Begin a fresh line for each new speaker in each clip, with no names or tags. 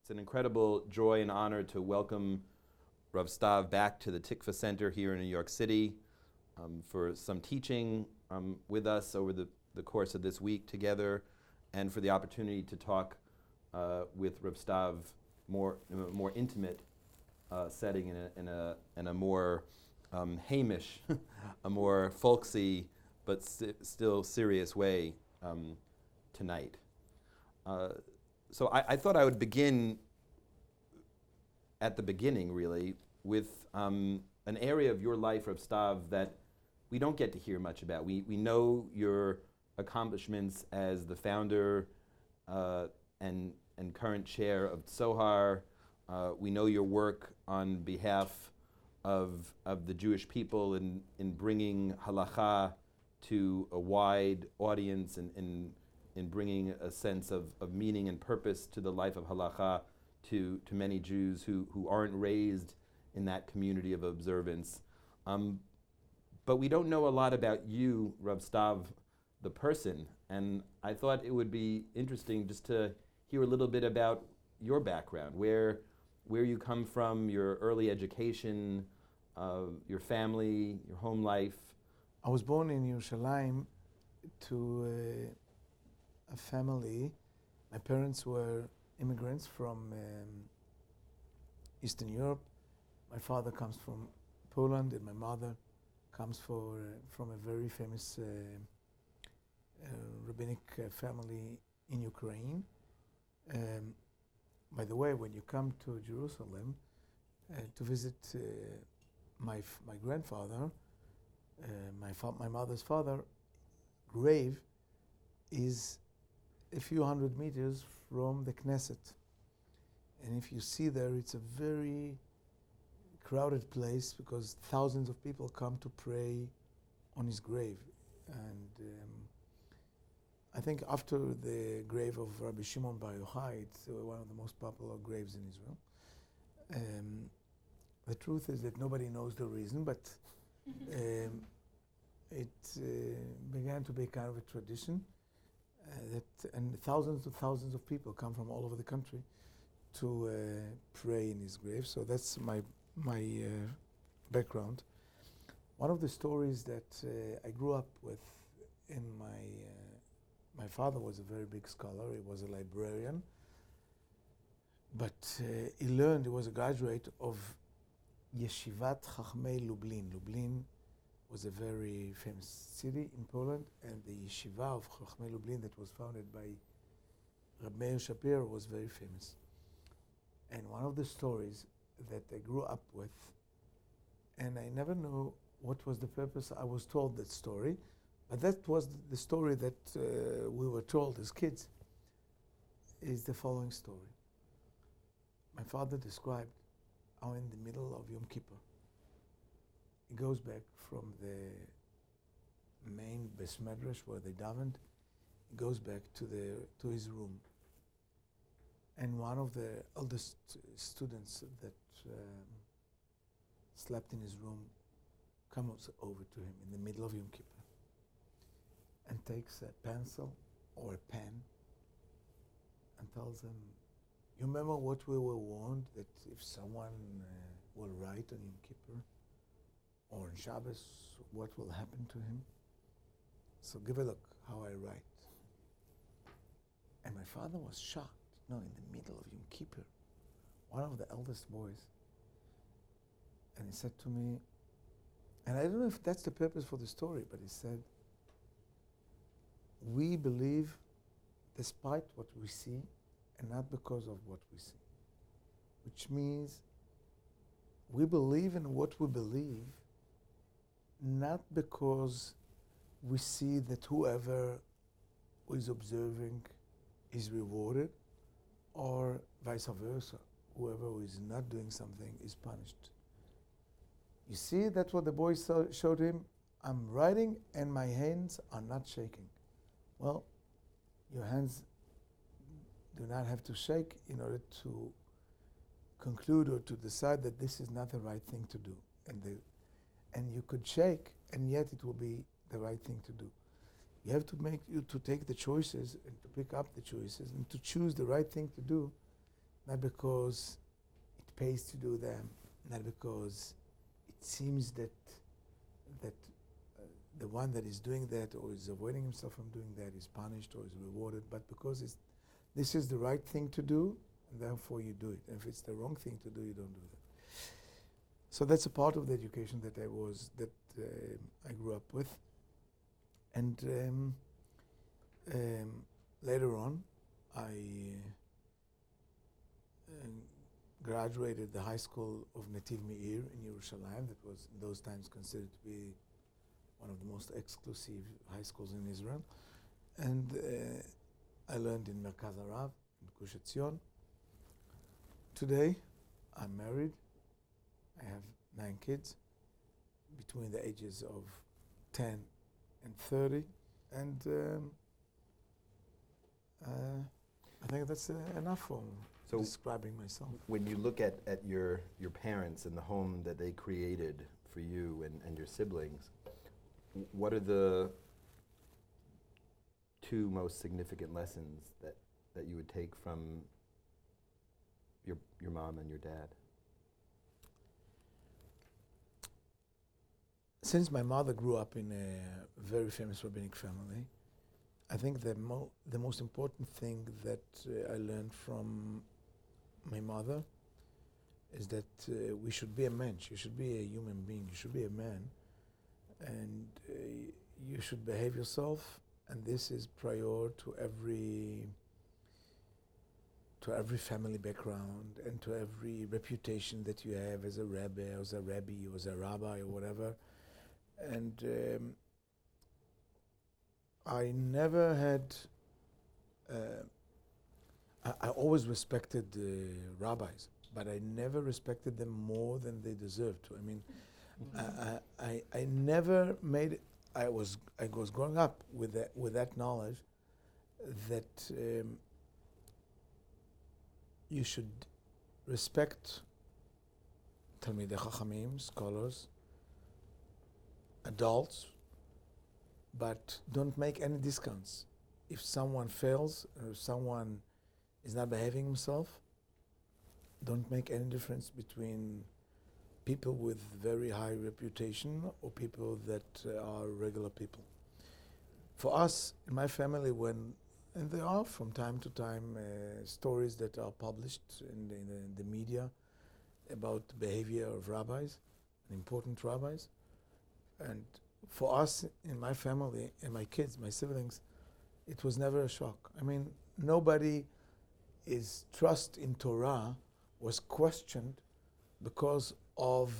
It's an incredible joy and honor to welcome Rav Stav back to the Tikvah Center here in New York City for some teaching with us over the course of this week together, and for the opportunity to talk with Rav Stav in a more intimate setting, in a more Hamish, a more folksy but still serious way tonight. So I thought I would begin at the beginning, really, with an area of your life, Rav Stav, that we don't get to hear much about. We know your accomplishments as the founder and current chair of Tzohar. We know your work on behalf of the Jewish people in bringing halacha to a wide audience and in bringing a sense of meaning and purpose to the life of halacha to many Jews who aren't raised in that community of observance. But we don't know a lot about you, Rav Stav, the person, and I thought it would be interesting just to hear a little bit about your background, where you come from, your early education, your family, your home life.
I was born in Yerushalayim to a family. My parents were immigrants from Eastern Europe. My father comes from Poland, and my mother comes from a very famous rabbinic family in Ukraine. By the way, when you come to Jerusalem to visit my grandfather, my mother's father, grave is a few hundred meters from the Knesset. And if you see there, it's a very crowded place because thousands of people come to pray on his grave. And I think after the grave of Rabbi Shimon Bar Yochai, it's one of the most popular graves in Israel. The truth is that nobody knows the reason, but it began to be kind of a tradition. And thousands of people come from all over the country to pray in his grave. So that's my background. One of the stories that I grew up with in my father was a very big scholar. He was a librarian, but he was a graduate of Yeshivat Chachmei Lublin. Lublin was a very famous city in Poland, and the yeshiva of Chachmei Lublin that was founded by Rabbi Meir Shapiro was very famous. And one of the stories that I grew up with, and I never knew what was the purpose, I was told that story, but that was the story that we were told as kids, is the following story. My father described how in the middle of Yom Kippur, he goes back from the main Beis Medrash where they davened. He goes back to his room, and one of the eldest students that slept in his room comes over to him in the middle of Yom Kippur and takes a pencil or a pen and tells him, "You remember what we were warned, that if someone will write on Yom Kippur or on Shabbos, what will happen to him? So give a look how I write." And my father was shocked. In the middle of Yom Kippur, one of the eldest boys, and he said to me, and I don't know if that's the purpose for the story, but he said, "We believe despite what we see and not because of what we see," which means we believe in what we believe not because we see that whoever is observing is rewarded, or vice versa, whoever is not doing something is punished. You see, that's what the boy showed him. I'm writing and my hands are not shaking. Well, your hands do not have to shake in order to conclude or to decide that this is not the right thing to do. And you could shake, and yet it will be the right thing to do. You have to take the choices and to pick up the choices and to choose the right thing to do not because it pays to do them, not because it seems that the one that is doing that or is avoiding himself from doing that is punished or is rewarded, but because this is the right thing to do, and therefore you do it. And if it's the wrong thing to do, you don't do that. So that's a part of the education that I grew up with. And later on, I graduated the high school of Netiv Meir in Yerushalayim, that was in those times considered to be one of the most exclusive high schools in Israel. And I learned in Merkaz Harav, in Gush Etzion. Today, I'm married. I have 9 kids between the ages of 10 and 30. And I think that's enough for describing myself.
When you look at your parents and the home that they created for you and your siblings, what are the 2 most significant lessons that you would take from your mom and your dad?
Since my mother grew up in a very famous rabbinic family, I think the most important thing that I learned from my mother is that we should be a mensch. You should be a human being. You should be a man. And you should behave yourself. And this is prior to every family background and to every reputation that you have as a rabbi or as a rabbi or as a rabbi or whatever. And I never had, I always respected rabbis, but I never respected them more than they deserved to. I mean, I never made, I was growing up with that knowledge that you should respect Talmidei Chachamim, scholars, adults, but don't make any discounts. If someone fails or if someone is not behaving himself, don't make any difference between people with very high reputation or people that are regular people. For us, in my family, and there are from time to time stories that are published in the media about the behavior of rabbis, important rabbis. And for us, in my family, and my kids, my siblings, it was never a shock. I mean, nobody's trust in Torah was questioned because of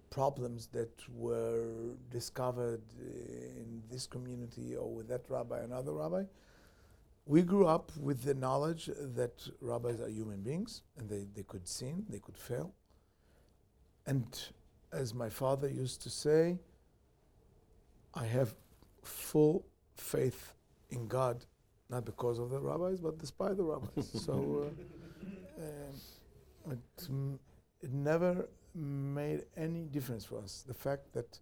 problems that were discovered in this community or with that rabbi, another rabbi. We grew up with the knowledge that rabbis are human beings and they could sin, they could fail. And as my father used to say, I have full faith in God, not because of the rabbis, but despite the rabbis. So it never made any difference for us. The fact that,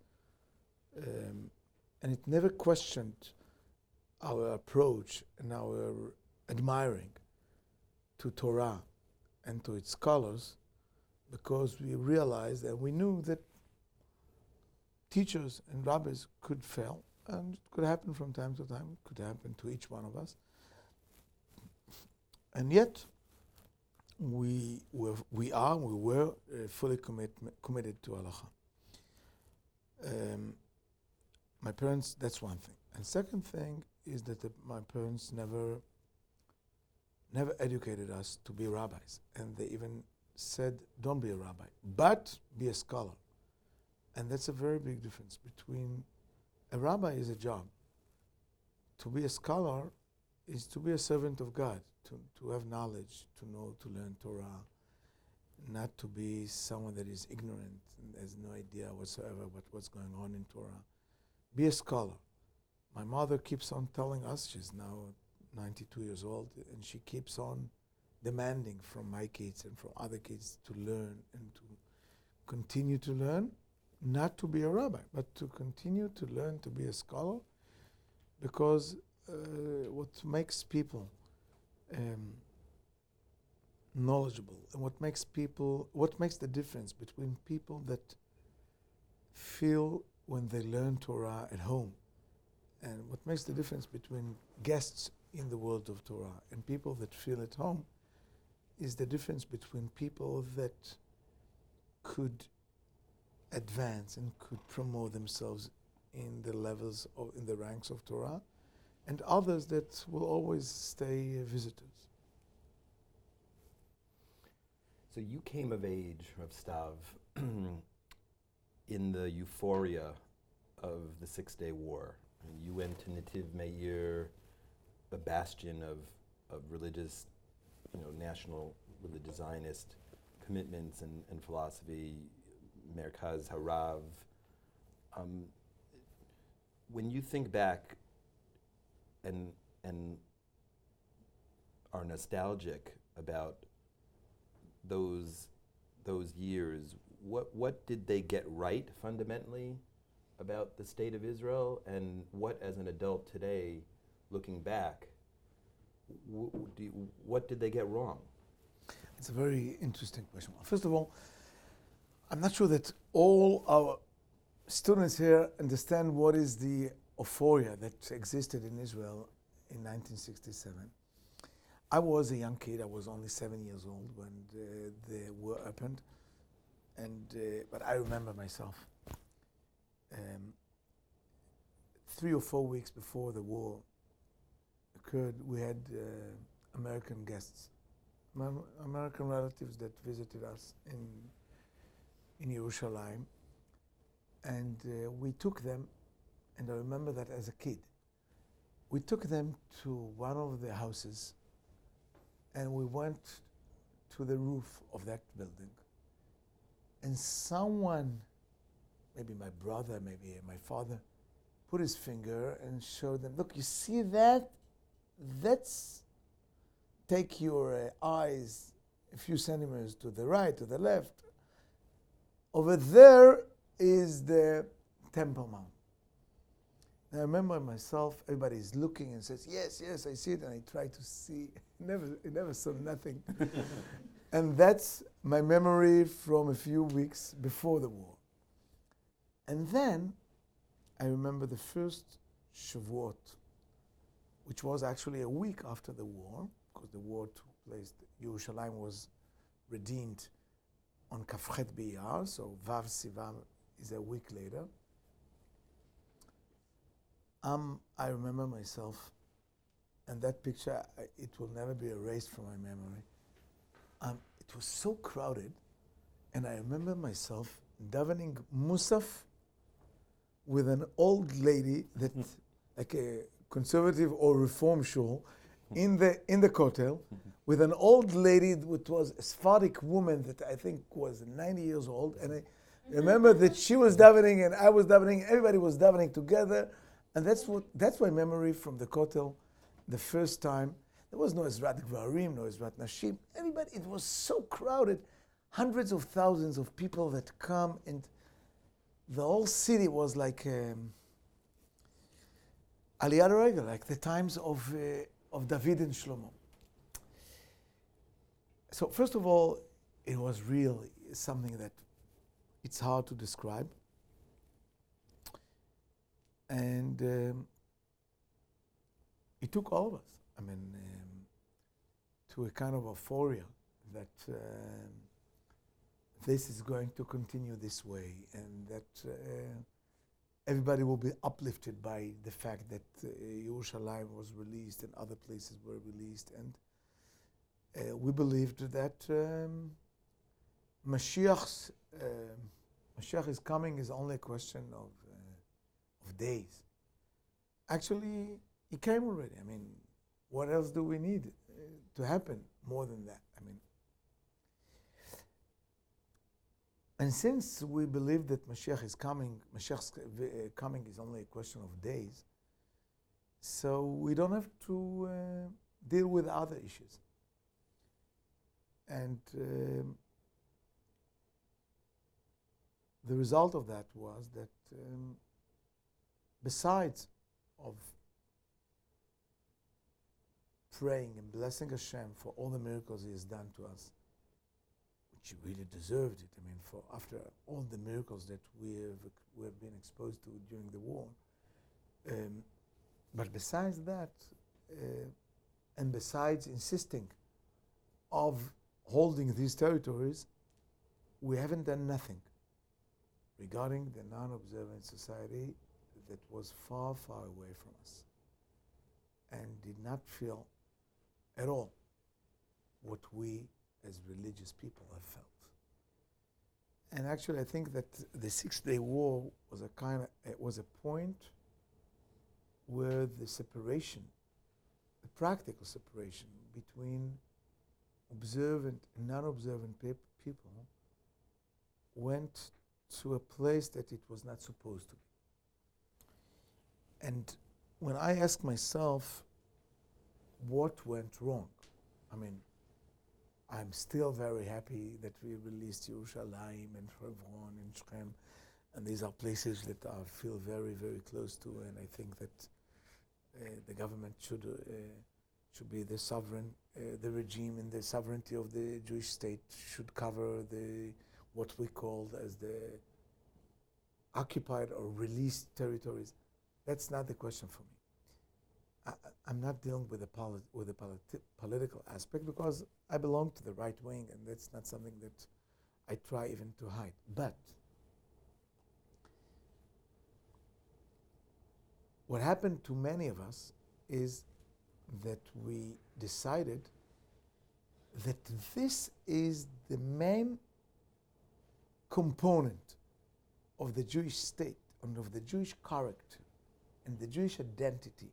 and it never questioned our approach and our admiring to Torah and to its scholars, because we realized and we knew that teachers and rabbis could fail, and it could happen from time to time. It could happen to each one of us. And yet, we were fully committed to halacha. My parents, that's one thing. And second thing is that my parents never educated us to be rabbis. And they even said, don't be a rabbi, but be a scholar. And that's a very big difference between a rabbi is a job. To be a scholar is to be a servant of God, to have knowledge, to know, to learn Torah, not to be someone that is ignorant and has no idea whatsoever what's going on in Torah. Be a scholar. My mother keeps on telling us, she's now 92 years old, and she keeps on demanding from my kids and from other kids to learn and to continue to learn. Not to be a rabbi, but to continue to learn to be a scholar, because what makes people knowledgeable, and what makes the difference between people that feel when they learn Torah at home, and what makes the difference between guests in the world of Torah and people that feel at home is the difference between people that could advance and could promote themselves in the levels in the ranks of Torah, and others that will always stay visitors.
So you came of age, Rabbi Stav, in the euphoria of the 6-Day War. And you went to Netiv Meir, a bastion of religious, national religious Zionist commitments and philosophy, Merkaz Harav. When you think back and are nostalgic about those years, what did they get right fundamentally about the state of Israel, and what, as an adult today, looking back, what did they get wrong?
It's a very interesting question. First of all, I'm not sure that all our students here understand what is the euphoria that existed in Israel in 1967. I was a young kid. I was only 7 years old when the war happened, but I remember myself. 3 or 4 weeks before the war occurred, we had American guests, American relatives that visited us in Yerushalayim, and we took them, and I remember that as a kid. We took them to one of the houses, and we went to the roof of that building, and someone, maybe my brother, maybe my father, put his finger and showed them, look, you see that? That's, take your eyes a few centimeters to the right, to the left. Over there is the Temple Mount. And I remember myself, everybody is looking and says, yes, yes, I see it, and I try to see, I never saw nothing. And that's my memory from a few weeks before the war. And then I remember the first Shavuot, which was actually a week after the war, because the war took place, Yerushalayim was redeemed on Kafchet B'Iyar, so Vav Sivan is a week later. I remember myself, and that picture, it will never be erased from my memory. It was so crowded, and I remember myself davening Musaf with an old lady that, like a conservative or reform shul, in the Kotel, with an old lady which was a Sephardic woman that I think was 90 years old, and I remember that she was davening and I was davening, everybody was davening together, and that's my memory from the Kotel, the first time. There was no Ezrat Gvarim, no Ezrat Nashim, everybody, it was so crowded, hundreds of thousands of people that come, and the whole city was like Aliyah Regel, like the times of David and Shlomo. So first of all, it was really something that it's hard to describe. And it took all of us, to a kind of euphoria that this is going to continue this way, and that everybody will be uplifted by the fact that Yerushalayim was released and other places were released. And we believed that Mashiach is coming is only a question of days. Actually, he came already. What else do we need to happen more than that? And since we believe that Mashiach's coming is only a question of days, so we don't have to deal with other issues. And the result of that was that besides of praying and blessing Hashem for all the miracles He has done to us, which He really deserved it. I mean, for after all the miracles that we have been exposed to during the war. But besides that, and besides insisting of holding these territories, we haven't done nothing regarding the non-observant society that was far, far away from us and did not feel at all what we as religious people have felt. And actually, I think that the 6-Day War was a point where the separation, the practical separation between observant and non-observant people went to a place that it was not supposed to be. And when I ask myself what went wrong, I mean, I'm still very happy that we released Yerushalayim and Hebron and Shechem, and these are places that I feel very, very close to, and I think that the government should be the sovereign, the regime and the sovereignty of the Jewish state should cover what we call as the occupied or released territories. That's not the question for me. I'm not dealing with the political aspect because I belong to the right wing, and that's not something that I try even to hide. But what happened to many of us is that we decided that this is the main component of the Jewish state and of the Jewish character and the Jewish identity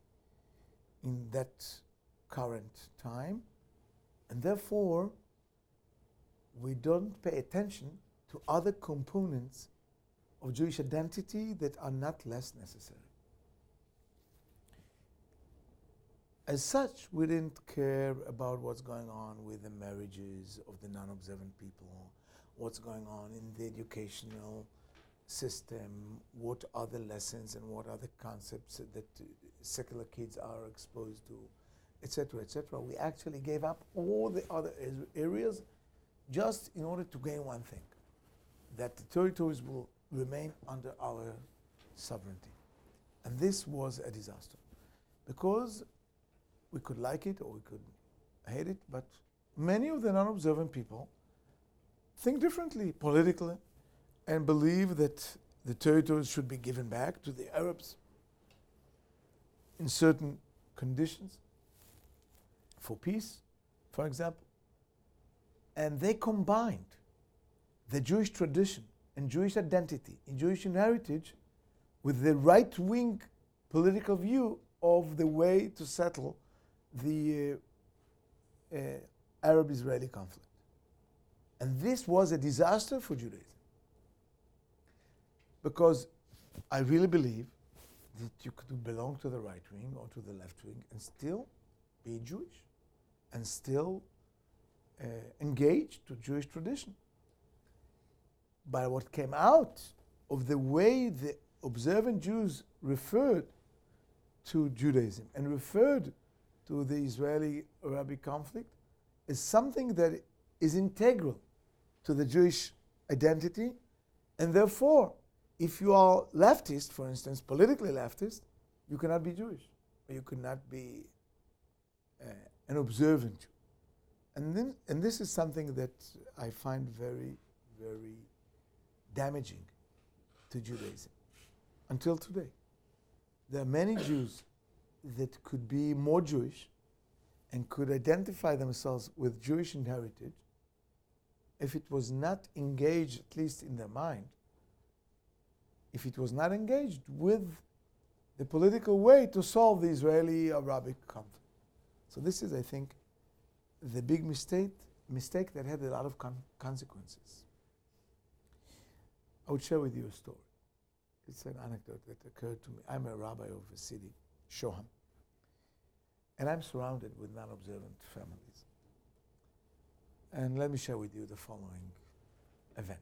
in that current time, and therefore we don't pay attention to other components of Jewish identity that are not less necessary. As such, we didn't care about what's going on with the marriages of the non-observant people, what's going on in the educational system, what are the lessons and what are the concepts that secular kids are exposed to, etc., etc. We actually gave up all the other areas just in order to gain one thing, that the territories will remain under our sovereignty. And this was a disaster, because we could like it or we could hate it, but many of the non-observant people think differently politically and believe that the territories should be given back to the Arabs in certain conditions for peace, for example. And they combined the Jewish tradition and Jewish identity and Jewish heritage with the right-wing political view of the way to settle the Arab-Israeli conflict. And this was a disaster for Judaism, because I really believe that you could belong to the right wing or to the left wing and still be Jewish and still engage to Jewish tradition. But what came out of the way the observant Jews referred to Judaism and referred to the Israeli-Arabic conflict is something that is integral to the Jewish identity, and therefore, if you are leftist, for instance, politically leftist, you cannot be Jewish, or you could not be an observant Jew. And this is something that I find very, very damaging to Judaism until today. There are many Jews that could be more Jewish and could identify themselves with Jewish heritage if it was not engaged, at least in their mind, if it was not engaged with the political way to solve the Israeli-Arabic conflict. So this is, I think, the big mistake that had a lot of consequences. I would share with you a story. It's an anecdote that occurred to me. I'm a rabbi of a city, Shoham, and I'm surrounded with non-observant families. And let me share with you the following event.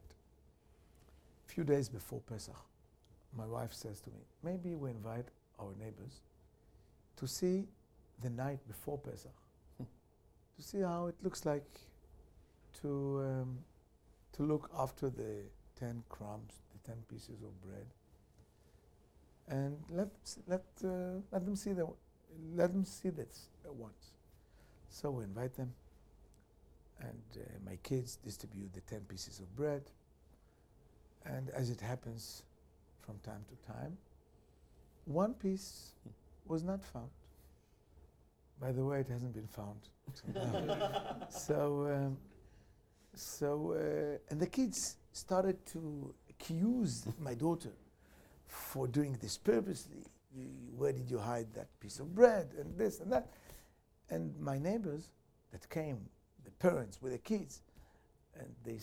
A few days before Pesach, my wife says to me, maybe we invite our neighbors to see the night before Pesach to see how it looks like to look after the 10 crumbs, the 10 pieces of bread, and let them see this once. So we invite them, and my kids distribute the 10 pieces of bread, and as it happens from time to time, one piece was not found. By the way, it hasn't been found. And the kids started to accuse my daughter for doing this purposely. Where did you hide that piece of bread, and this and that? And my neighbors that came, the parents with the kids, and they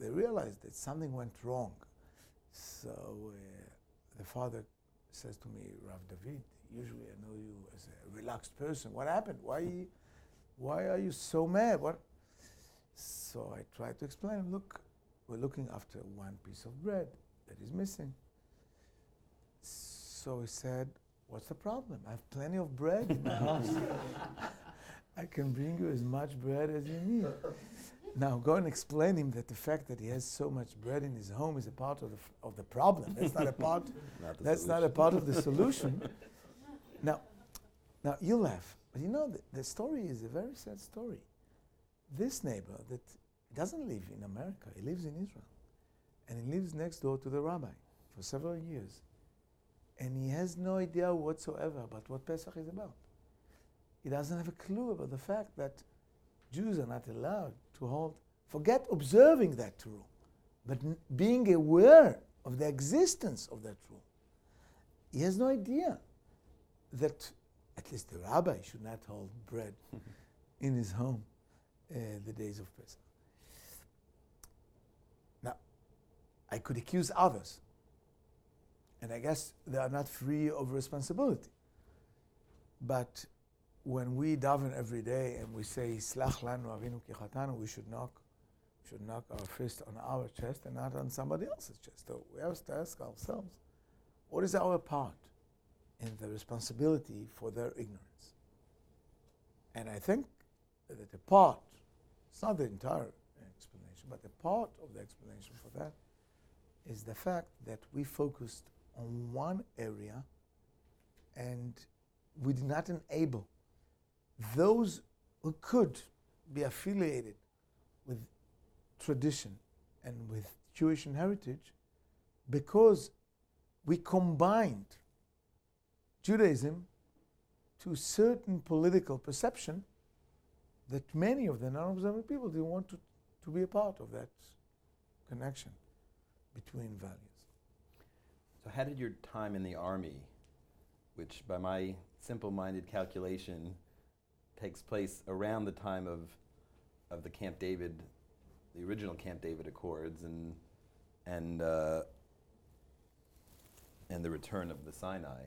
realized that something went wrong. So the father says to me, Rav David, usually I know you as a relaxed person. What happened? Why are you so mad? What? So I tried to explain, look, we're looking after one piece of bread that is missing. So he said, what's the problem? I have plenty of bread in my house. I can bring you as much bread as you need. Now go and explain him that the fact that he has so much bread in his home is a part of the problem. That's not a part. Not a part of the solution. Now you laugh, but you know the story is a very sad story. This neighbor that doesn't live in America, he lives in Israel, and he lives next door to the rabbi for several years, and he has no idea whatsoever about what Pesach is about. He doesn't have a clue about the fact that Jews are not allowed to hold, forget observing that rule, but being aware of the existence of that rule. He has no idea that at least the rabbi should not hold bread in his home the days of Pesach. Now, I could accuse others, and I guess they are not free of responsibility. But when we daven every day and we say, Slach lanu avinu ki chatanu, we should knock our fist on our chest and not on somebody else's chest. So we have to ask ourselves, what is our part in the responsibility for their ignorance? And I think that a part, it's not the entire explanation, but a part of the explanation for that is the fact that we focused on one area and we did not enable those who could be affiliated with tradition and with Jewish heritage, because we combined Judaism to certain political perception that many of the non-observant people didn't want to be a part of that connection between values.
So how did your time in the army, which by my simple-minded calculation takes place around the time of the Camp David, the original Camp David Accords, and the return of the Sinai,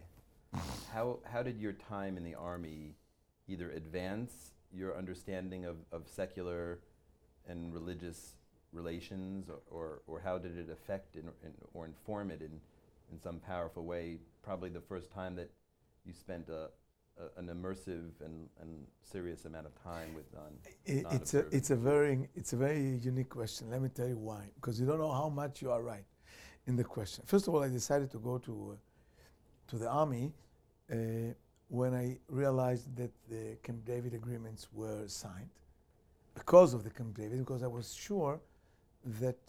how did your time in the army either advance your understanding of secular and religious relations, or how did it affect or inform it in some powerful way? Probably the first time that you spent an immersive and serious amount of time with
it's a very unique question. Let me tell you why. Because you don't know how much you are right in the question. First of all, I decided to go to the army when I realized that the Camp David agreements were signed. Because of the Camp David, because I was sure that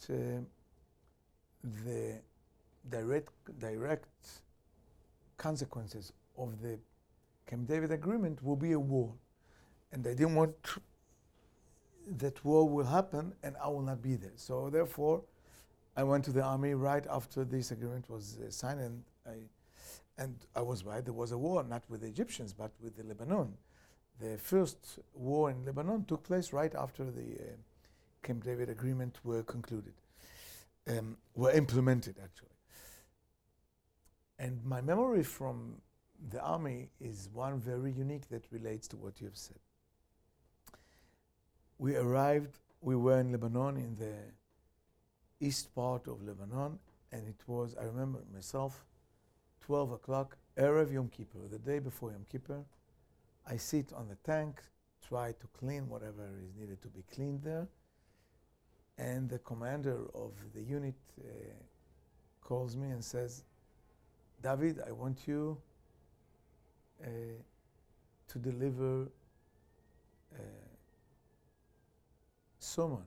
the direct consequences of the Camp David agreement will be a war. And I didn't want that war will happen and I will not be there. So therefore, I went to the army right after this agreement was signed, and I was right, there was a war, not with the Egyptians, but with the Lebanon. The first war in Lebanon took place right after the Camp David agreement were concluded, were implemented actually. And my memory from the army is one very unique that relates to what you have said. We were in Lebanon, in the east part of Lebanon, and it was, I remember myself, 12 o'clock, Erev Yom Kippur, the day before Yom Kippur. I sit on the tank try to clean whatever is needed to be cleaned there. And the commander of the unit calls me and says, David, I want you to deliver sermon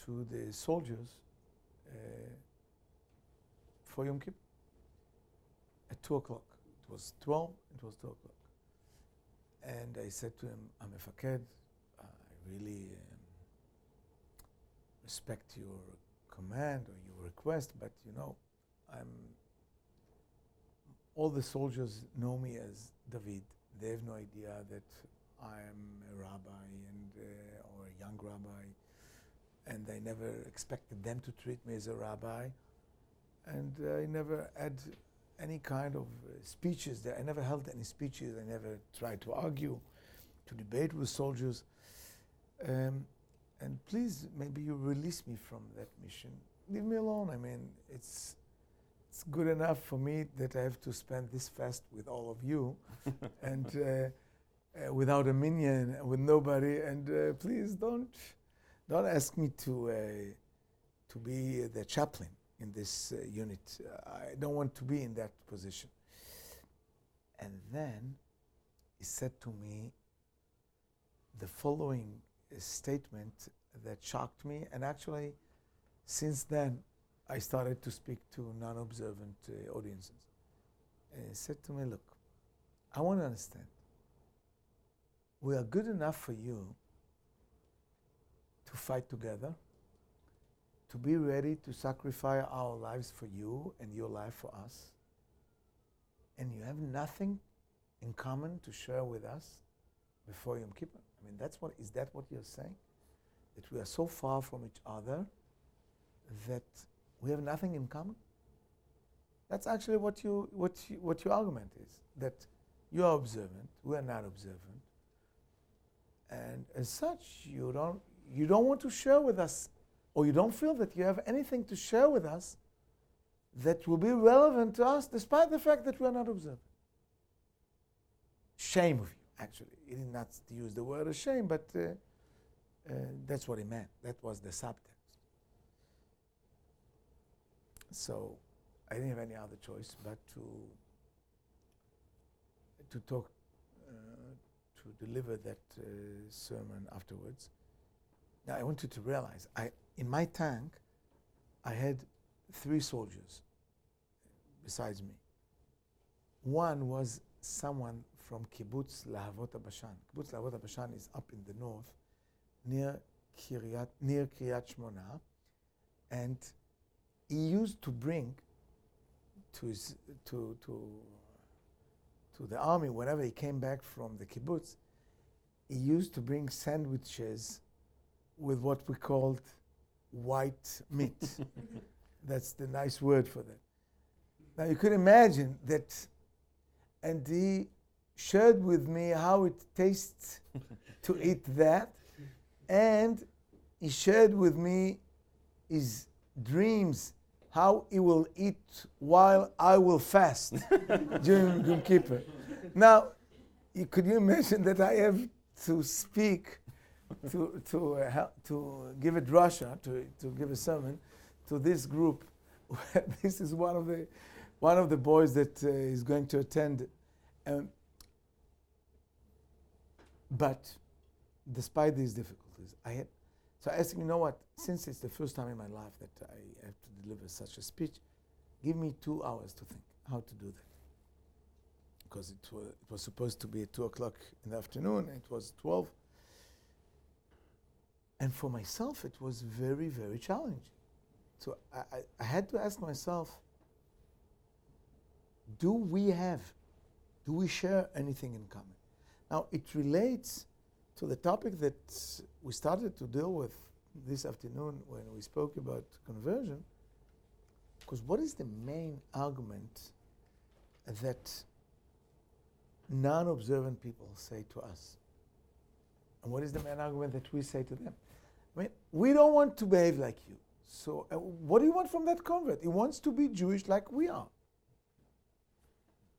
to the soldiers for Yom Kippur at 2 o'clock. It was 12, it was 2 o'clock. And I said to him, I'm a faked. I really respect your command or your request, but all the soldiers know me as David. They have no idea that I am a rabbi or a young rabbi, and I never expected them to treat me as a rabbi. And I never had any kind of speeches there. I never held any speeches. I never tried to argue, to debate with soldiers. And please, maybe you release me from that mission. Leave me alone. I mean, it's good enough for me that I have to spend this fast with all of you, and without a minyan, with nobody. And please don't ask me to be the chaplain in this unit. I don't want to be in that position. And then he said to me the following statement that shocked me, and actually since then I started to speak to non-observant audiences. And he said to me, look, I want to understand. We are good enough for you to fight together, to be ready to sacrifice our lives for you and your life for us, and you have nothing in common to share with us before Yom Kippur. I mean, is that what you're saying? That we are so far from each other that we have nothing in common? That's actually what your argument is, that you are observant, we are not observant, and as such you don't want to share with us, or you don't feel that you have anything to share with us that will be relevant to us, despite the fact that we are not observant. Shame of you, actually. He did not use the word shame, but that's what he meant. That was the subtext. So I didn't have any other choice but to talk, to deliver that sermon afterwards. Now I want you to realize, in my tank, I had 3 soldiers besides me. One was someone from Kibbutz Lahavot HaBashan. Kibbutz Lahavot HaBashan is up in the north, near Kiryat Shmona, and he used to bring to the army, whenever he came back from the kibbutz, he used to bring sandwiches with what we called white meat. That's the nice word for that. Now you could imagine that, and he shared with me how it tastes to eat that, and he shared with me his dreams, how he will eat while I will fast during Yom Kippur. Now, could you imagine that I have to speak, to give a drasha, to give a sermon to this group? This is one of the boys that is going to attend. But despite these difficulties, so I asked him, you know what, since it's the first time in my life that I have to deliver such a speech, give me 2 hours to think how to do that. Because it was supposed to be at 2 o'clock in the afternoon, and it was 12. And for myself, it was very, very challenging. So I had to ask myself, do we share anything in common? Now, it relates to the topic that we started to deal with this afternoon when we spoke about conversion, because what is the main argument that non-observant people say to us? And what is the main argument that we say to them? I mean, we don't want to behave like you. So what do you want from that convert? He wants to be Jewish like we are.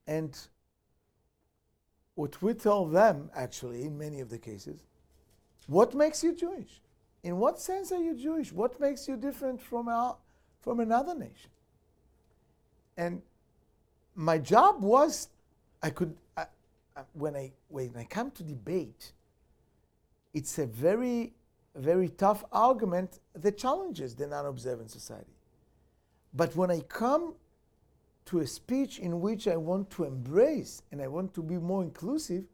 And what we tell them, actually, in many of the cases, what makes you Jewish? In what sense are you Jewish? What makes you different from another nation? And my job was, when I come to debate, it's a very, very tough argument that challenges the non-observant society. But when I come to a speech in which I want to embrace and I want to be more inclusive,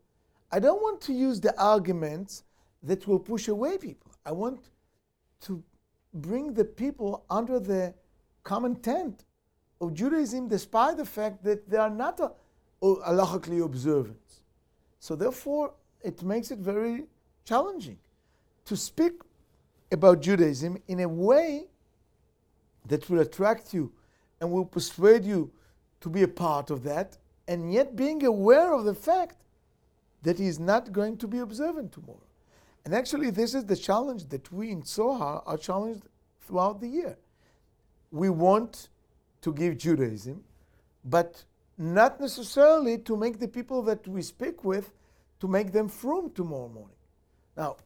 I don't want to use the arguments that will push away people. I want to bring the people under the common tent of Judaism, despite the fact that they are not halachically observant. So therefore, it makes it very challenging to speak about Judaism in a way that will attract you and will persuade you to be a part of that, and yet being aware of the fact that he is not going to be observant tomorrow. And actually, this is the challenge that we in Tzohar are challenged throughout the year. We want to give Judaism, but not necessarily to make the people that we speak with, to make them frum tomorrow morning. Now,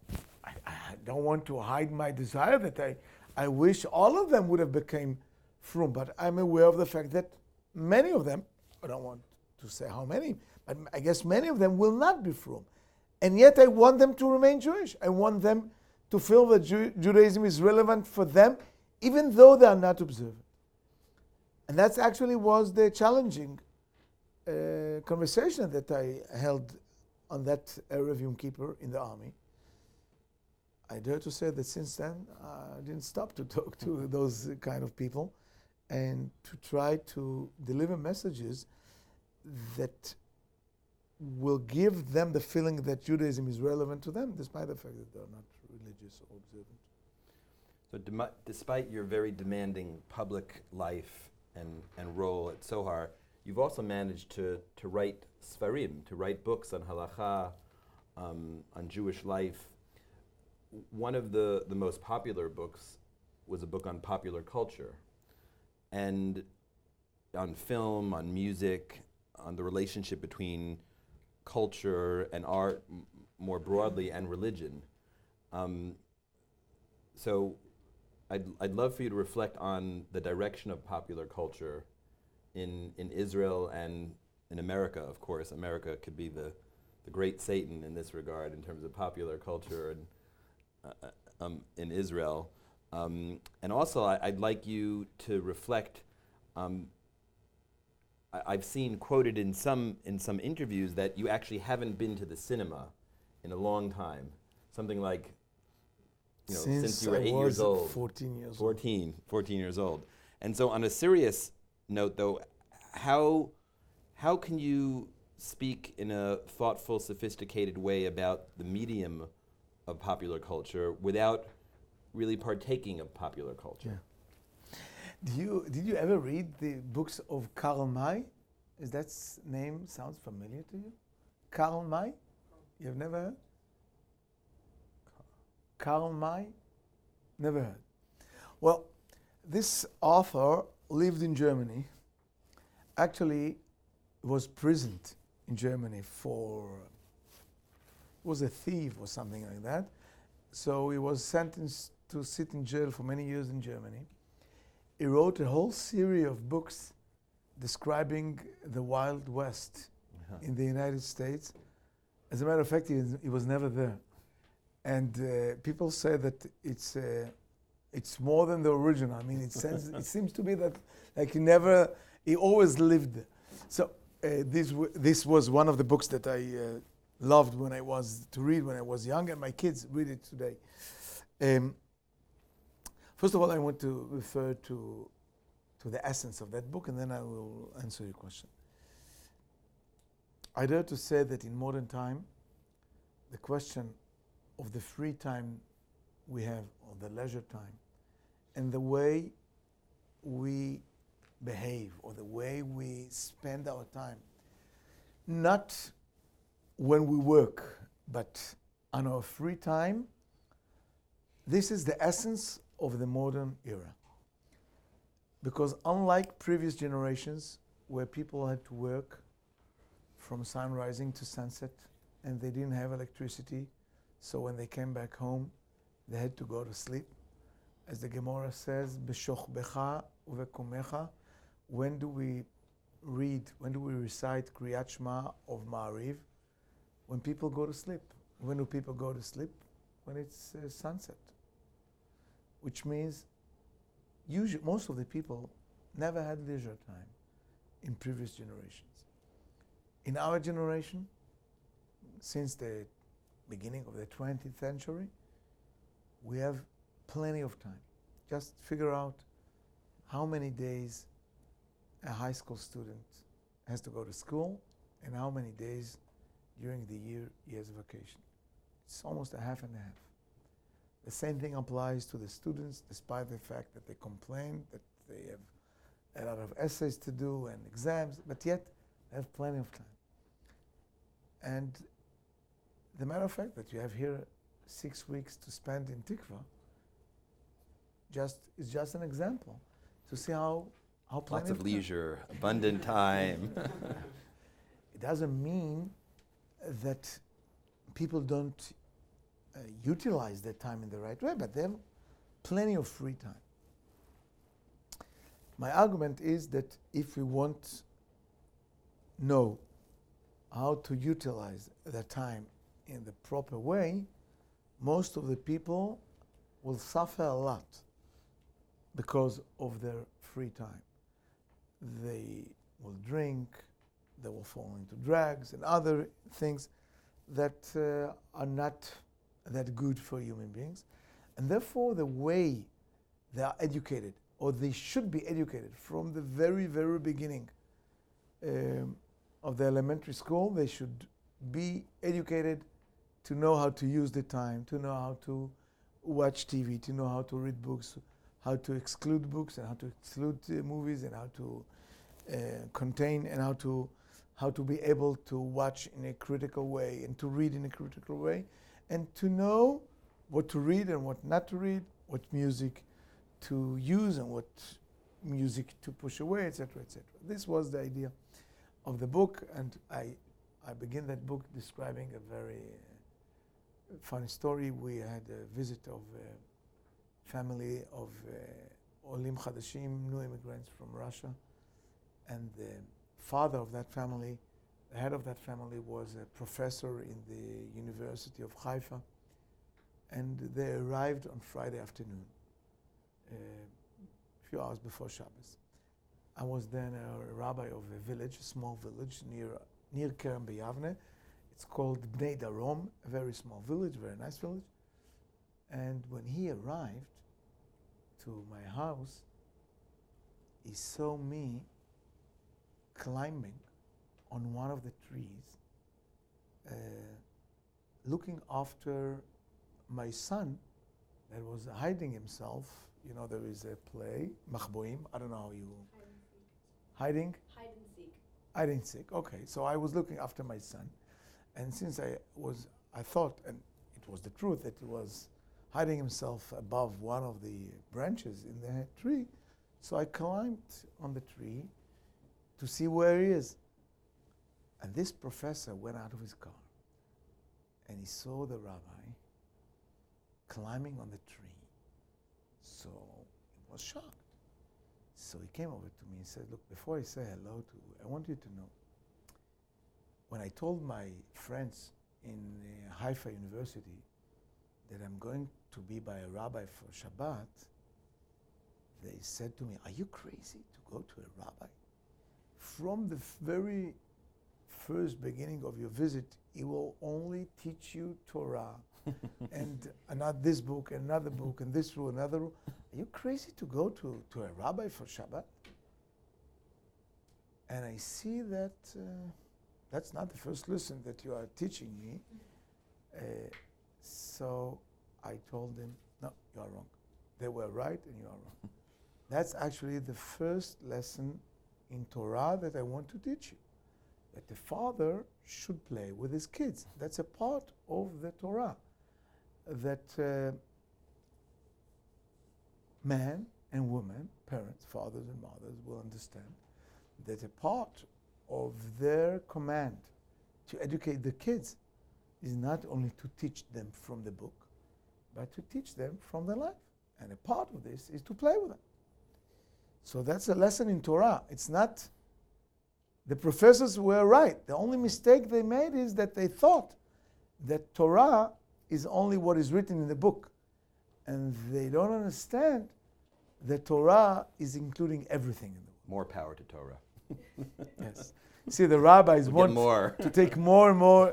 I don't want to hide my desire that I wish all of them would have become frum, but I'm aware of the fact that many of them, I don't want to say how many, but I guess many of them will not be frum. And yet I want them to remain Jewish. I want them to feel that Judaism is relevant for them, even though they are not observant. And that actually was the challenging conversation that I held on that Erev Yom Kippur in the army. I dare to say that since then, I didn't stop to talk to those kind of people and to try to deliver messages that will give them the feeling that Judaism is relevant to them, despite the fact that they're not religious or observant.
So despite your very demanding public life and role at Tzohar, you've also managed to write Sfarim, to write books on halacha, on Jewish life. One of the most popular books was a book on popular culture, and on film, on music, on the relationship between culture and art more broadly, and religion. So I'd love for you to reflect on the direction of popular culture in Israel and in America, of course. America could be the great Satan in this regard in terms of popular culture and in Israel. And also I'd like you to reflect, I've seen quoted in some interviews that you actually haven't been to the cinema in a long time. Something like, since you were 8 years old.
14 years
14 years old. And so on a serious note though, how can you speak in a thoughtful, sophisticated way about the medium of popular culture without really partaking of popular culture?
Yeah. Did you ever read the books of Karl May? Is that name sounds familiar to you? Karl May? You've never heard? Karl May? Never heard. Well, this author lived in Germany. Actually, was imprisoned in Germany was a thief or something like that. So he was sentenced to sit in jail for many years in Germany. He wrote a whole series of books describing the Wild West in the United States. As a matter of fact, he was never there. And people say that it's more than the original. I mean, it seems to be that he always lived there. So this was one of the books that I loved to read when I was young, and my kids read it today. First of all, I want to refer to the essence of that book, and then I will answer your question. I dare to say that in modern time, the question of the free time we have, or the leisure time, and the way we behave, or the way we spend our time, not when we work, but on our free time, this is the essence of the modern era. Because unlike previous generations, where people had to work from sunrising to sunset, and they didn't have electricity. So when they came back home, they had to go to sleep. As the Gemara says, "B'shochbecha uvekomecha." When do we recite Kriyat Shema of Ma'ariv? When people go to sleep. When do people go to sleep? When it's sunset. Which means most of the people never had leisure time in previous generations. In our generation, since the beginning of the 20th century, we have plenty of time. Just figure out how many days a high school student has to go to school and how many days during the year he has vacation. It's almost a half and a half. The same thing applies to the students, despite the fact that they complain that they have a lot of essays to do and exams, but yet they have plenty of time. And the matter of fact that you have here 6 weeks to spend in Tikvah is just an example to see how plenty
lots of leisure, abundant time.
It doesn't mean that people don't utilize their time in the right way, but they have plenty of free time. My argument is that if we want to know how to utilize their time in the proper way, most of the people will suffer a lot because of their free time. They will drink, they will fall into drugs and other things that are not that good for human beings. And therefore, the way they are educated, or they should be educated from the very, very beginning of the elementary school, they should be educated to know how to use the time, to know how to watch TV, to know how to read books, how to exclude books and how to exclude movies, and how to contain, and how to be able to watch in a critical way and to read in a critical way, and to know what to read and what not to read, what music to use and what music to push away, etc., etc. This was the idea of the book, and I begin that book describing a very funny story. We had a visit of a family of Olim Chadashim, new immigrants from Russia, and the father of that family, the head of that family, was a professor in the University of Haifa, and they arrived on Friday afternoon, a few hours before Shabbos. I was then a rabbi of a village, a small village near Kerem B'Yavne. It's called Bnei Darom, a very small village, very nice village. And when he arrived to my house, he saw me climbing on one of the trees, looking after my son that was hiding himself. You know, there is a play, Machboim, I don't know how you... Hiding?
Hide and seek.
Hide and seek, okay. So I was looking after my son. And since I thought, and it was the truth, that he was hiding himself above one of the branches in the tree, so I climbed on the tree to see where he is. And this professor went out of his car, and he saw the rabbi climbing on the tree. So he was shocked. So he came over to me and said, look, before I say hello to you, I want you to know, when I told my friends in Haifa University that I'm going to be by a rabbi for Shabbat, they said to me, are you crazy to go to a rabbi? From the very first beginning of your visit, he will only teach you Torah and not this book and another book and this rule, another rule. Are you crazy to go to a rabbi for Shabbat? And I see that that's not the first lesson that you are teaching me. So I told him, no, you are wrong. They were right and you are wrong. That's actually the first lesson in Torah that I want to teach you. That the father should play with his kids. That's a part of the Torah. That man and woman, parents, fathers and mothers, will understand that a part of their command to educate the kids is not only to teach them from the book, but to teach them from their life. And a part of this is to play with them. So that's a lesson in Torah. It's not, the professors were right. The only mistake they made is that they thought that Torah is only what is written in the book. And they don't understand that Torah is including everything in the book.
More power to Torah.
Yes. See, the rabbis want
more.
to take more and more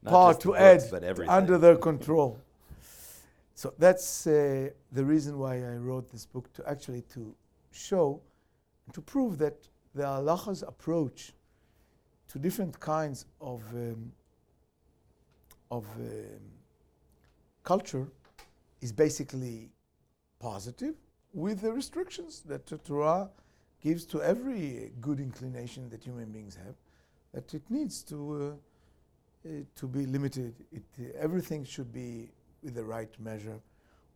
Not
power
just
to
the
add
books, but everything.
under their control. So that's the reason why I wrote this book, to actually to show, to prove that the halacha's approach to different kinds of culture is basically positive, with the restrictions that the Torah gives to every good inclination that human beings have, that it needs to be limited. Everything should be with the right measure,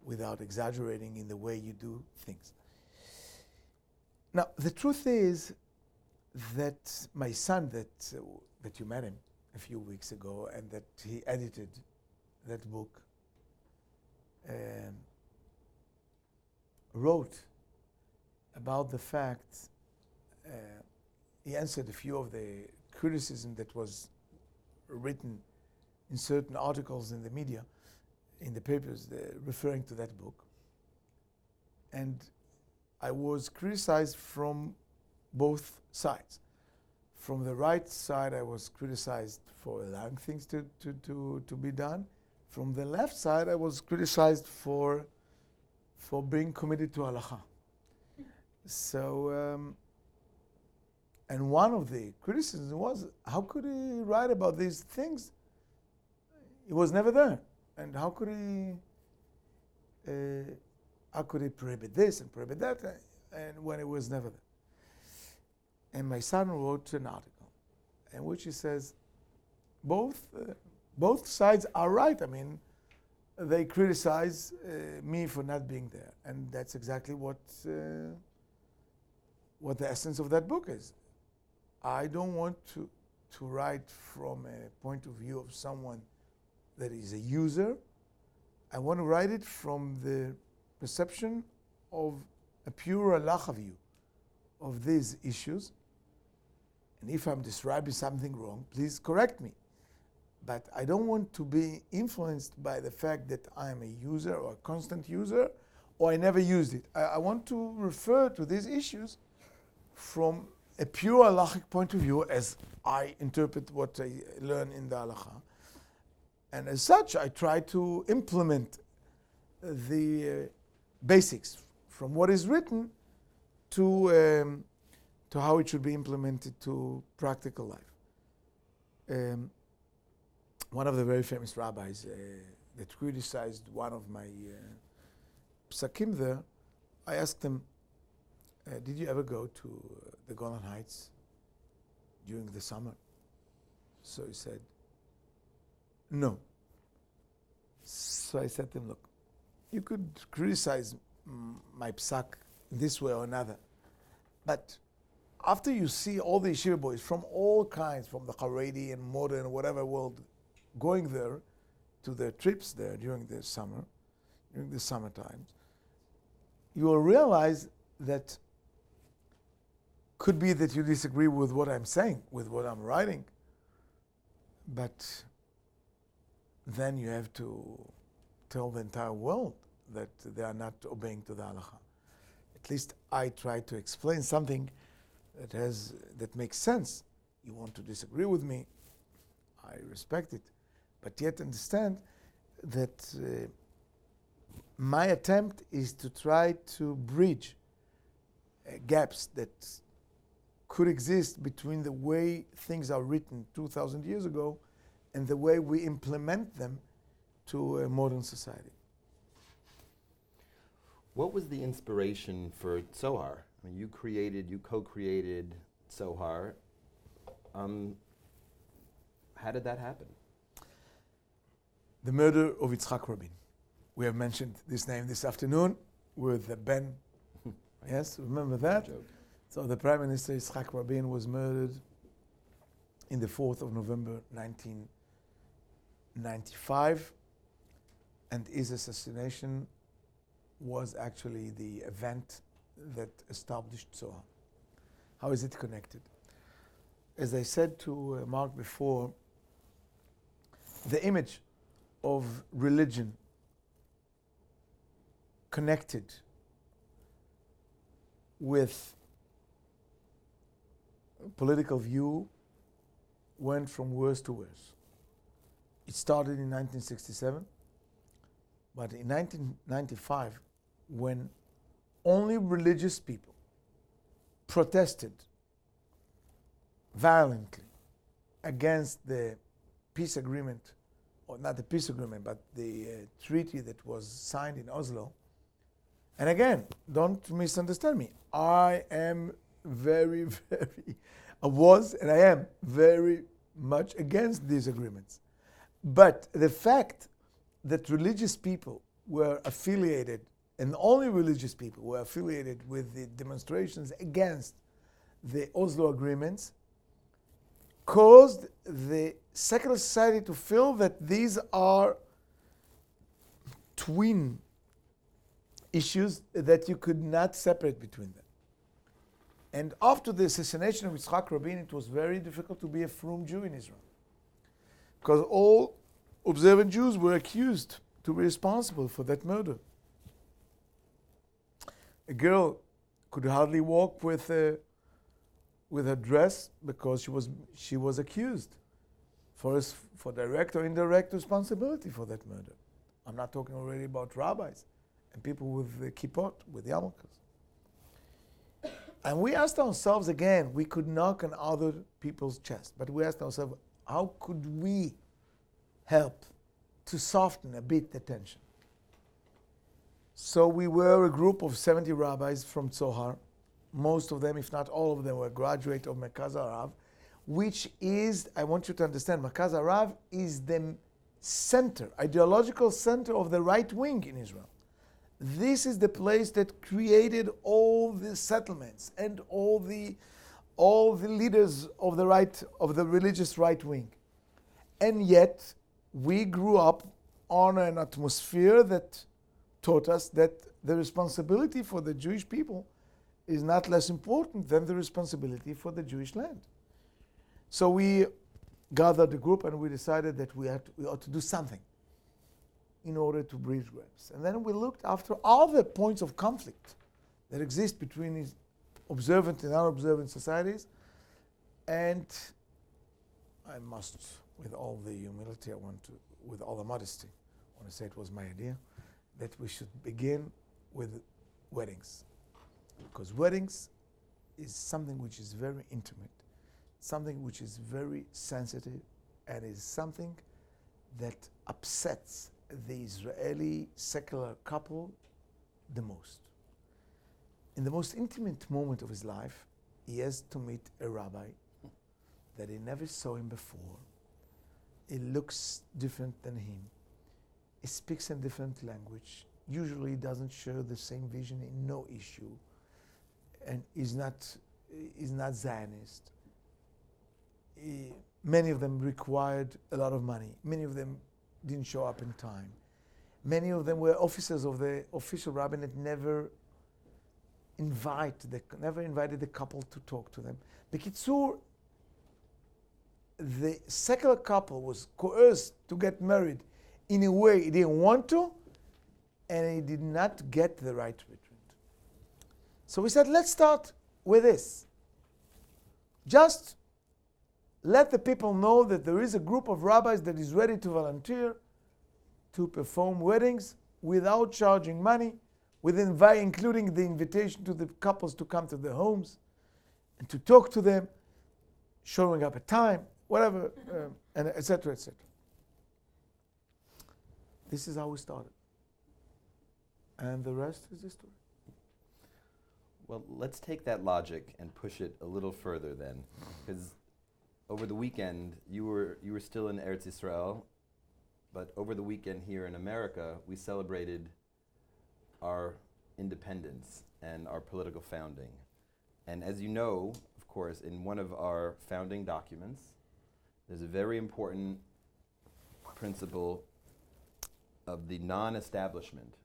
without exaggerating in the way you do things. Now, the truth is that my son, that you met him a few weeks ago, and that he edited that book, wrote about the fact, he answered a few of the criticism that was written in certain articles in the media, in the papers, referring to that book. And I was criticized from both sides. From the right side, I was criticized for allowing things to be done. From the left side, I was criticized for being committed to halacha. So, and one of the criticisms was, how could he write about these things? He was never there. And how could he prohibit this and prohibit that, and when he was never there? And my son wrote an article in which he says, both sides are right. I mean, they criticize me for not being there, and that's exactly what the essence of that book is. I don't want to write from a point of view of someone that is a user. I want to write it from the perception of a pure halacha view of these issues. And if I'm describing something wrong, please correct me. But I don't want to be influenced by the fact that I'm a user or a constant user, or I never used it. I want to refer to these issues from a pure halachic point of view, as I interpret what I learn in the halacha. And as such, I try to implement the basics from what is written to how it should be implemented to practical life. One of the very famous rabbis that criticized one of my psakim there, I asked him, did you ever go to the Golan Heights during the summer? So he said, no. So I said to him, look, you could criticize my psak this way or another, but after you see all the yeshiva boys from all kinds, from the Haredi and modern, whatever world, going there to their trips there during the summer times, you will realize that could be that you disagree with what I'm saying, with what I'm writing, but then you have to tell the entire world that they are not obeying to the halacha. At least I try to explain something that makes sense. You want to disagree with me, I respect it, but yet understand that my attempt is to try to bridge gaps that could exist between the way things are written 2,000 years ago and the way we implement them to a modern society.
What was the inspiration for Tzohar? I mean, you co-created Tzohar. How did that happen?
The murder of Yitzhak Rabin. We have mentioned this name this afternoon with Ben. Yes, remember that? So the Prime Minister Yitzhak Rabin was murdered in the 4th of November 1995, and his assassination was actually the event that established Tzohar. How is it connected? As I said to Mark before, the image of religion connected with political view went from worse to worse. It started in 1967, but in 1995, when only religious people protested violently against the peace agreement, or not the peace agreement, but the treaty that was signed in Oslo. And again, don't misunderstand me. I am I was and I am very much against these agreements. But the fact that religious people were affiliated, and only religious people were affiliated with the demonstrations against the Oslo agreements, caused the secular society to feel that these are twin issues that you could not separate between them. And after the assassination of Yitzhak Rabin, it was very difficult to be a frum Jew in Israel, because all observant Jews were accused to be responsible for that murder. A girl could hardly walk with her dress because she was accused for direct or indirect responsibility for that murder. I'm not talking already about rabbis and people with the kippot, with yarmulkes. And we asked ourselves again, we could knock on other people's chest, but we asked ourselves, how could we help to soften a bit the tension? So we were a group of 70 rabbis from Tzohar. Most of them, if not all of them, were graduates of Merkaz Harav, which is, I want you to understand, Merkaz Harav is the center, ideological center of the right wing in Israel. This is the place that created all the settlements and all the leaders of the religious right wing. And yet, we grew up on an atmosphere that taught us that the responsibility for the Jewish people is not less important than the responsibility for the Jewish land. So we gathered a group and we decided that we ought to do something in order to bridge gaps. And then we looked after all the points of conflict that exist between these observant and unobservant societies. And I must, with all the humility, with all the modesty, I want to say it was my idea, that we should begin with weddings. Because weddings is something which is very intimate, something which is very sensitive, and is something that upsets the Israeli secular couple the most. In the most intimate moment of his life, he has to meet a rabbi that he never saw him before. He looks different than him. He speaks a different language. Usually doesn't share the same vision in no issue. And is not Zionist. Many of them required a lot of money. Many of them didn't show up in time. Many of them were officers of the official rabbinate, never invited the couple to talk to them. B'kitzur, the secular couple was coerced to get married in a way he didn't want to, and he did not get the right treatment. So we said, let's start with this. Just let the people know that there is a group of rabbis that is ready to volunteer to perform weddings without charging money, including the invitation to the couples to come to their homes and to talk to them, showing up at time, whatever, and etc., etc. This is how we started. And the rest is history.
Well, let's take that logic and push it a little further then, because over the weekend you were still in Eretz Yisrael, but over the weekend here in America we celebrated our independence and our political founding. And as you know, of course, in one of our founding documents, there's a very important principle of the non-establishment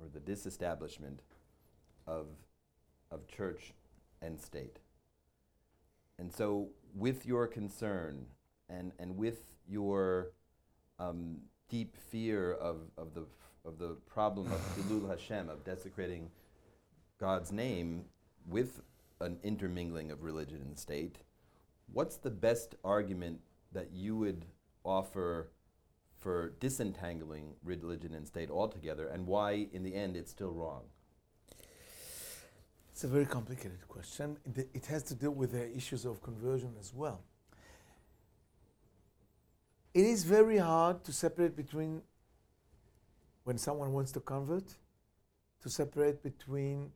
or the disestablishment of church and state. And so with your concern and with your deep fear of the problem of Hilul Hashem, of desecrating God's name with an intermingling of religion and state, what's the best argument that you would offer for disentangling religion and state altogether, and why in the end it's still wrong?
It's a very complicated question. It has to do with the issues of conversion as well. It is very hard to separate between, when someone wants to convert, to separate between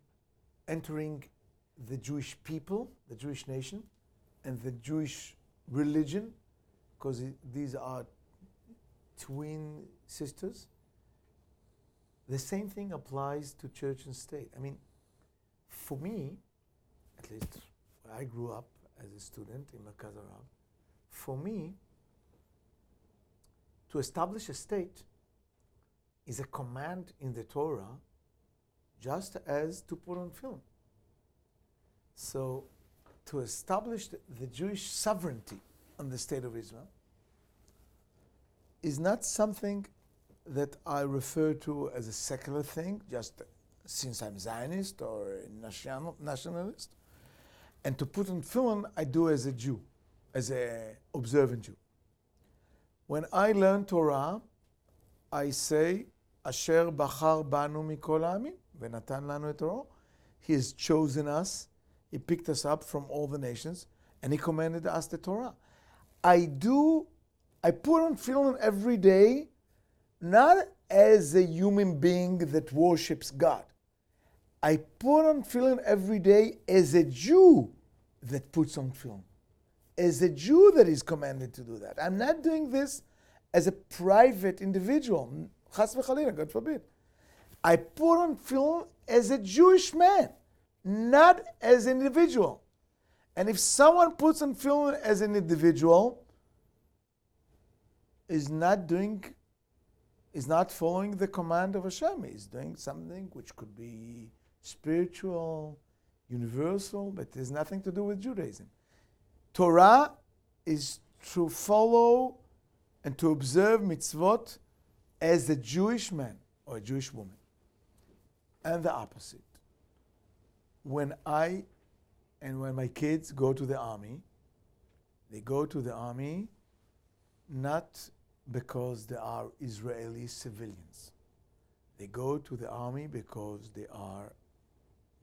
entering the Jewish people, the Jewish nation, and the Jewish religion, because these are twin sisters. The same thing applies to church and state. I mean, for me, at least where I grew up as a student in Merkaz Arab, for me, to establish a state is a command in the Torah, just as to put on film. So, to establish the Jewish sovereignty on the state of Israel is not something that I refer to as a secular thing, just since I'm Zionist or nationalist. And to put on film, I do as a Jew, as an observant Jew. When I learn Torah, I say, Asher bachar banu mikol ha'amim, v'natan lanu et Torah. He has chosen us, He picked us up from all the nations, and He commanded us the Torah. I put on film every day, not as a human being that worships God. I put on film every day as a Jew that puts on film. As a Jew that is commanded to do that. I'm not doing this as a private individual. Chas v'chalila, God forbid. I put on film as a Jewish man, not as an individual. And if someone puts on film as an individual, is not following the command of Hashem. He's doing something which could be spiritual, universal, but there's nothing to do with Judaism. Torah is to follow and to observe mitzvot as a Jewish man or a Jewish woman. And the opposite. When my kids go to the army, they go to the army not because they are Israeli civilians. They go to the army because they are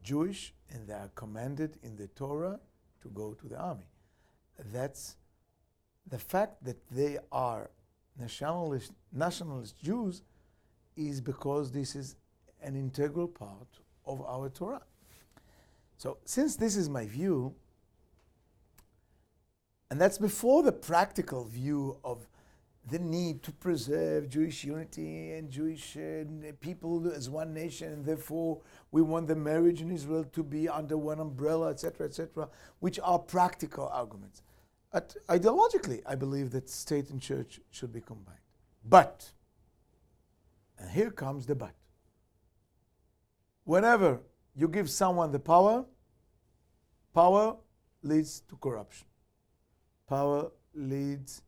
Jewish and they are commanded in the Torah to go to the army. That's the fact that they are nationalist Jews is because this is an integral part of our Torah. So since this is my view, and that's before the practical view of the need to preserve Jewish unity and Jewish people as one nation, and therefore we want the marriage in Israel to be under one umbrella, etc., which are practical arguments. Ideologically, I believe that state and church should be combined. But, and here comes the but. Whenever you give someone the power leads to corruption. Power leads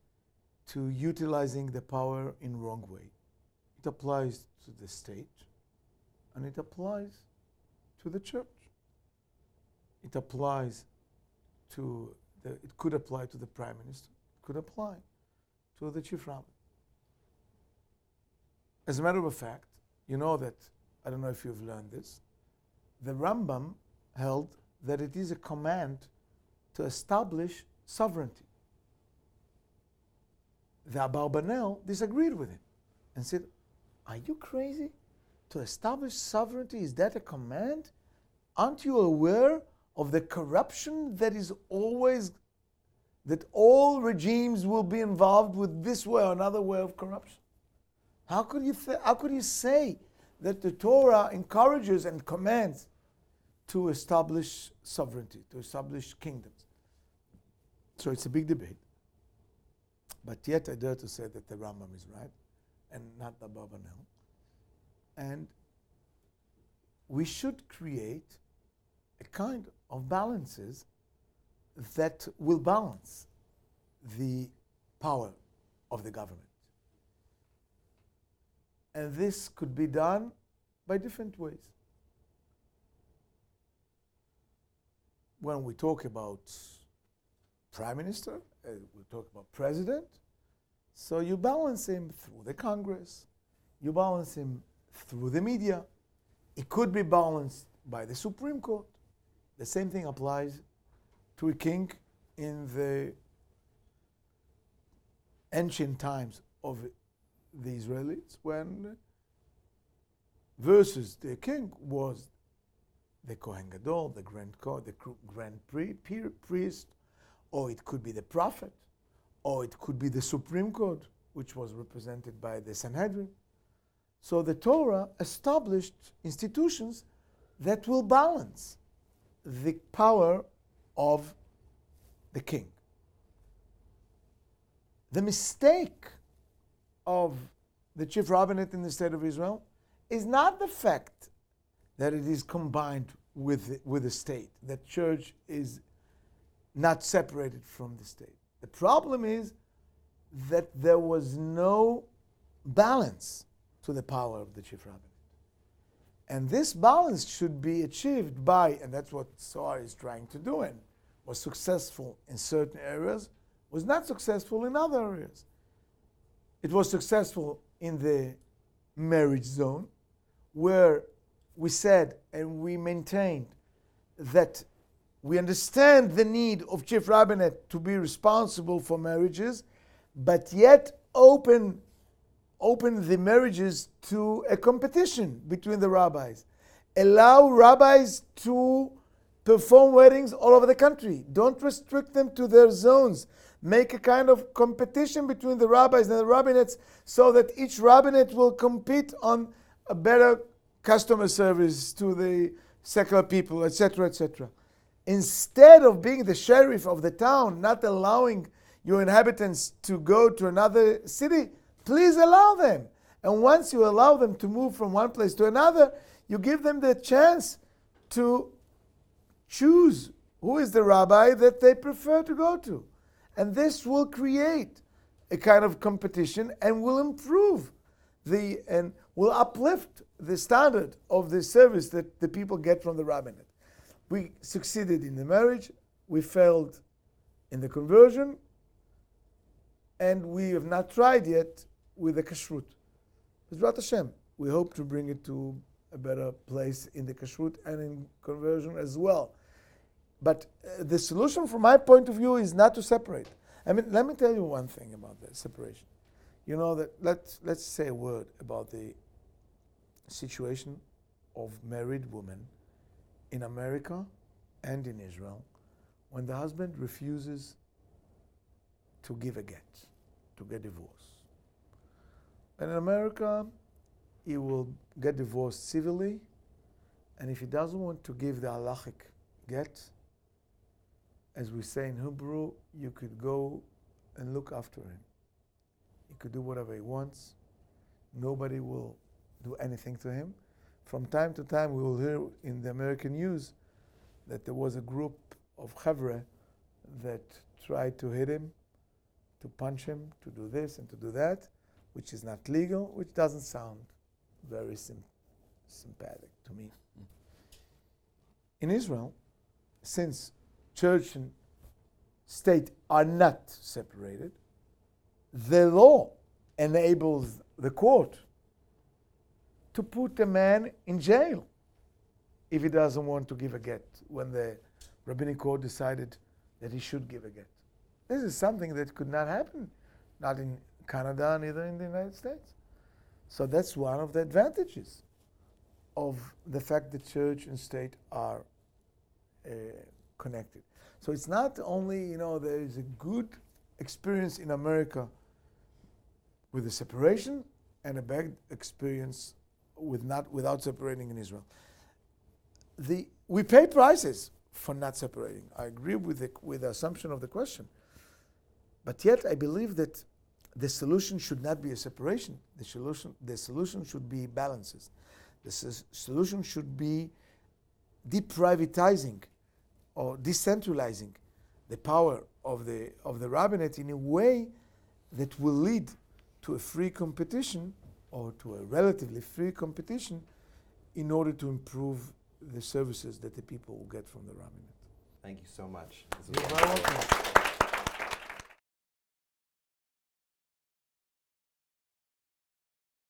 to utilizing the power in wrong way. It applies to the state and it applies to the church. It could apply to the prime minister. It could apply to the chief rabbi. As a matter of fact, you know that, I don't know if you've learned this, the Rambam held that it is a command to establish sovereignty. The Abarbanel disagreed with him and said, are you crazy? To establish sovereignty, is that a command? Aren't you aware of the corruption that is always, that all regimes will be involved with this way or another way of corruption? How could you say that the Torah encourages and commands to establish sovereignty, to establish kingdoms? So it's a big debate. But yet I dare to say that the Rambam is right and not the Abarbanel. And we should create a kind of balances that will balance the power of the government. And this could be done by different ways. When we talk about prime minister, we talk about president, so you balance him through the Congress, you balance him through the media. It could be balanced by the Supreme Court. The same thing applies to a king in the ancient times of the Israelites, when versus the king was the Kohen Gadol, the grand priest, or it could be the prophet, or it could be the Supreme Court, which was represented by the Sanhedrin. So the Torah established institutions that will balance the power of the king. The mistake of the chief rabbinate in the state of Israel is not the fact that it is combined with the state, that church is not separated from the state. The problem is that there was no balance to the power of the chief rabbinate. And this balance should be achieved by, and that's what Tzohar is trying to do, and was successful in certain areas, was not successful in other areas. It was successful in the marriage zone, where we said and we maintained that we understand the need of chief rabbinate to be responsible for marriages, but yet open the marriages to a competition between the rabbis. Allow rabbis to perform weddings all over the country. Don't restrict them to their zones. Make a kind of competition between the rabbis and the rabbinates so that each rabbinate will compete on a better customer service to the secular people, etc., etc. Instead of being the sheriff of the town, not allowing your inhabitants to go to another city, please allow them. And once you allow them to move from one place to another, you give them the chance to choose who is the rabbi that they prefer to go to. And this will create a kind of competition and will improve and will uplift the standard of the service that the people get from the rabbinate. We succeeded in the marriage, we failed in the conversion, and we have not tried yet with the kashrut. B'ezrat Hashem, we hope to bring it to a better place in the kashrut and in conversion as well. But the solution from my point of view is not to separate. I mean, let me tell you one thing about the separation. You know that let's say a word about the situation of married women in America and in Israel when the husband refuses to give a get, to get divorced. And in America, he will get divorced civilly, and if he doesn't want to give the halachic get, as we say in Hebrew, you could go and look after him. He could do whatever he wants. Nobody will do anything to him. From time to time, we will hear in the American news that there was a group of Chevre that tried to hit him, to punch him, to do this and to do that, which is not legal, which doesn't sound very sympathetic to me. In Israel, since church and state are not separated, the law enables the court to put a man in jail if he doesn't want to give a get, when the rabbinic court decided that he should give a get. This is something that could not happen, not in Canada, neither in the United States. So that's one of the advantages of the fact that church and state are connected. So it's not only, there is a good experience in America with the separation and a bad experience without separating in Israel. We pay prices for not separating. I agree with the assumption of the question. But yet I believe that the solution should not be a separation. The solution should be balances. The solution should be deprivatizing or decentralizing the power of the rabbinate in a way that will lead to a free competition or to a relatively free competition in order to improve the services that the people will get from the rabbinate.
Thank you so much.
You're very welcome.